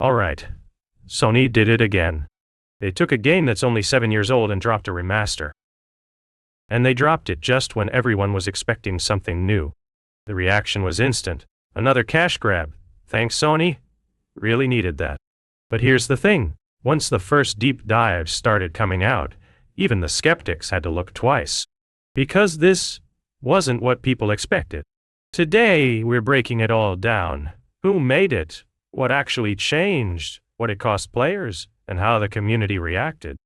Alright, Sony did it again. They took a game that's only 7 years old and dropped a remaster. And they dropped it just when everyone was expecting something new. The reaction was instant. Another cash grab. Thanks, Sony. Really needed that. But here's the thing. Once the first deep dives started coming out, even the skeptics had to look twice. Because this wasn't what people expected. Today, we're breaking it all down. Who made it? What actually changed? What it cost players? And how the community reacted.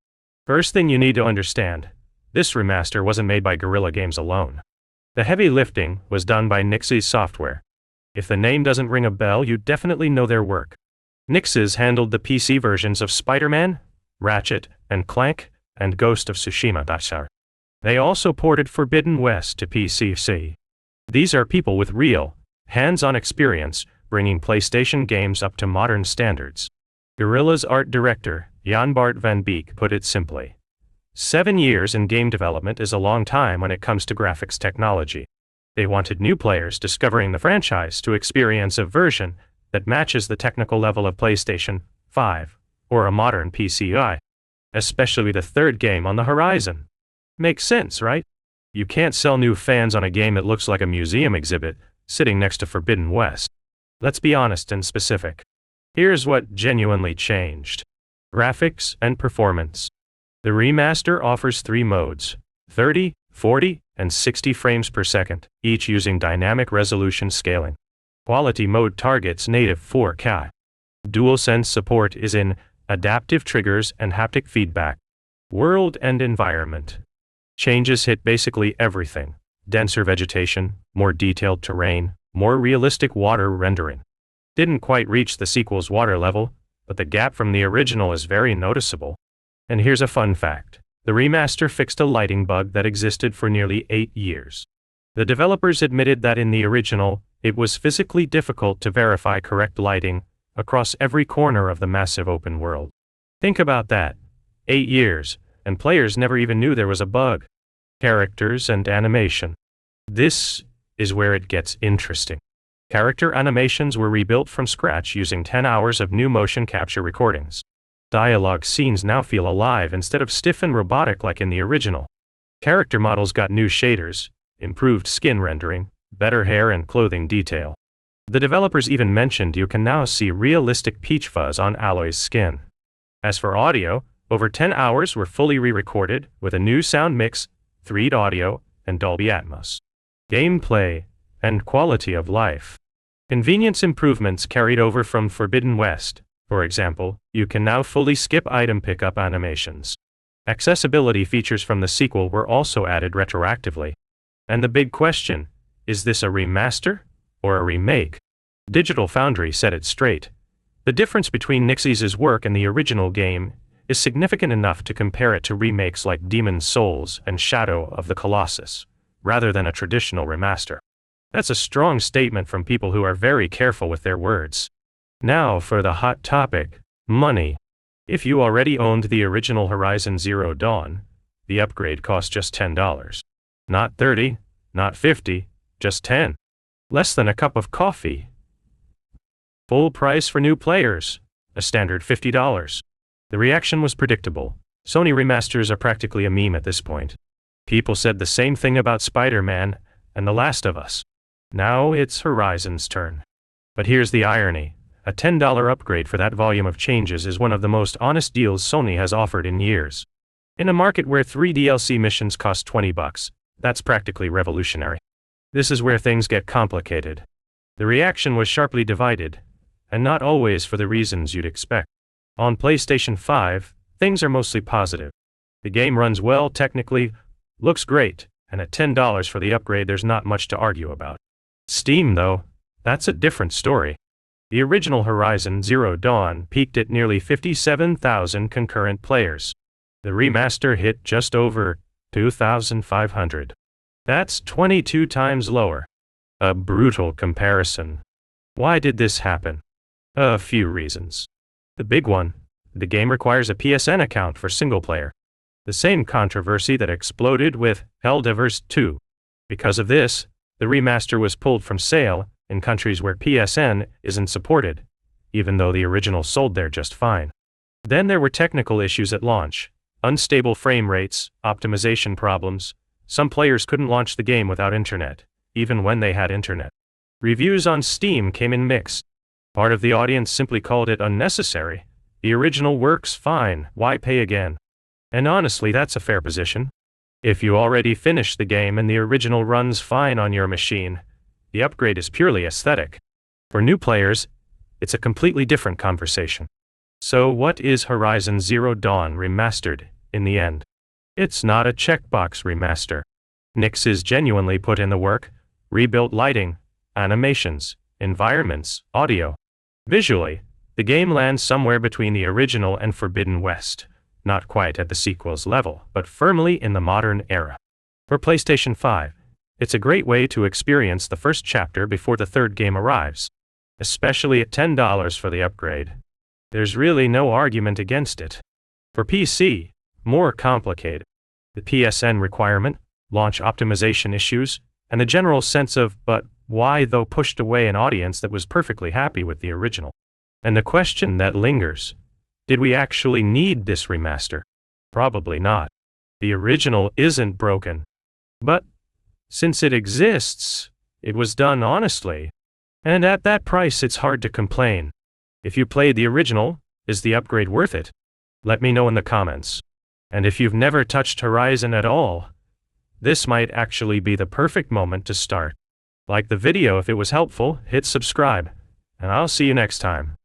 First thing you need to understand, this remaster wasn't made by Guerrilla Games alone. The heavy lifting was done by Nixxes Software. If the name doesn't ring a bell, you definitely know their work. Nixxes handled the PC versions of Spider-Man, Ratchet and Clank, and Ghost of Tsushima. They also ported Forbidden West to PC. These are people with real, hands-on experience, bringing PlayStation games up to modern standards. Guerrilla's art director, Jan Bart van Beek, put it simply. 7 years in game development is a long time when it comes to graphics technology. They wanted new players discovering the franchise to experience a version that matches the technical level of PlayStation 5 or a modern PCI, especially the third game on the horizon. Makes sense, right? You can't sell new fans on a game that looks like a museum exhibit sitting next to Forbidden West. Let's be honest and specific. Here's what genuinely changed. Graphics and performance. The remaster offers 3 modes, 30, 40, and 60 frames per second, each using dynamic resolution scaling. Quality mode targets native 4K. DualSense support is in adaptive triggers and haptic feedback. World and environment. Changes hit basically everything. Denser vegetation, more detailed terrain, more realistic water rendering. Didn't quite reach the sequel's water level, but the gap from the original is very noticeable. And here's a fun fact. The remaster fixed a lighting bug that existed for nearly 8 years. The developers admitted that in the original, it was physically difficult to verify correct lighting across every corner of the massive open world. Think about that. 8 years, and players never even knew there was a bug. Characters and animation. This is where it gets interesting. Character animations were rebuilt from scratch using 10 hours of new motion capture recordings. Dialogue scenes now feel alive instead of stiff and robotic like in the original. Character models got new shaders, improved skin rendering, better hair and clothing detail. The developers even mentioned you can now see realistic peach fuzz on Aloy's skin. As for audio, over 10 hours were fully re-recorded with a new sound mix, 3D audio, and Dolby Atmos. Gameplay and quality of life. Convenience improvements carried over from Forbidden West. For example, you can now fully skip item pickup animations. Accessibility features from the sequel were also added retroactively. And the big question, is this a remaster or a remake? Digital Foundry set it straight. The difference between Nixxes' work and the original game is significant enough to compare it to remakes like Demon's Souls and Shadow of the Colossus, rather than a traditional remaster. That's a strong statement from people who are very careful with their words. Now for the hot topic, money. If you already owned the original Horizon Zero Dawn, the upgrade cost just $10. Not 30, not 50, just 10. Less than a cup of coffee. Full price for new players, a standard $50. The reaction was predictable. Sony remasters are practically a meme at this point. People said the same thing about Spider-Man and The Last of Us. Now it's Horizon's turn. But here's the irony. A $10 upgrade for that volume of changes is one of the most honest deals Sony has offered in years. In a market where 3 DLC missions cost $20, that's practically revolutionary. This is where things get complicated. The reaction was sharply divided, and not always for the reasons you'd expect. On PlayStation 5, things are mostly positive. The game runs well technically, looks great, and at $10 for the upgrade there's not much to argue about. Steam, though, that's a different story. The original Horizon Zero Dawn peaked at nearly 57,000 concurrent players. The remaster hit just over 2,500. That's 22 times lower. A brutal comparison. Why did this happen? A few reasons. The big one, the game requires a PSN account for single player. The same controversy that exploded with Helldivers 2. Because of this, the remaster was pulled from sale in countries where PSN isn't supported, even though the original sold there just fine. Then there were technical issues at launch. Unstable frame rates, optimization problems. Some players couldn't launch the game without internet, even when they had internet. Reviews on Steam came in mixed. Part of the audience simply called it unnecessary. The original works fine, why pay again? And honestly, that's a fair position. If you already finished the game and the original runs fine on your machine, the upgrade is purely aesthetic. For new players, it's a completely different conversation. So what is Horizon Zero Dawn Remastered, in the end? It's not a checkbox remaster. Nix is genuinely put in the work, rebuilt lighting, animations, environments, audio. Visually, the game lands somewhere between the original and Forbidden West. Not quite at the sequel's level, but firmly in the modern era. For PlayStation 5, it's a great way to experience the first chapter before the third game arrives, especially at $10 for the upgrade. There's really no argument against it. For PC, more complicated. The PSN requirement, launch optimization issues, and the general sense of, but why though, pushed away an audience that was perfectly happy with the original. And the question that lingers, did we actually need this remaster? Probably not. The original isn't broken. But since it exists, it was done honestly. And at that price, it's hard to complain. If you played the original, is the upgrade worth it? Let me know in the comments. And if you've never touched Horizon at all, this might actually be the perfect moment to start. Like the video if it was helpful, hit subscribe, and I'll see you next time.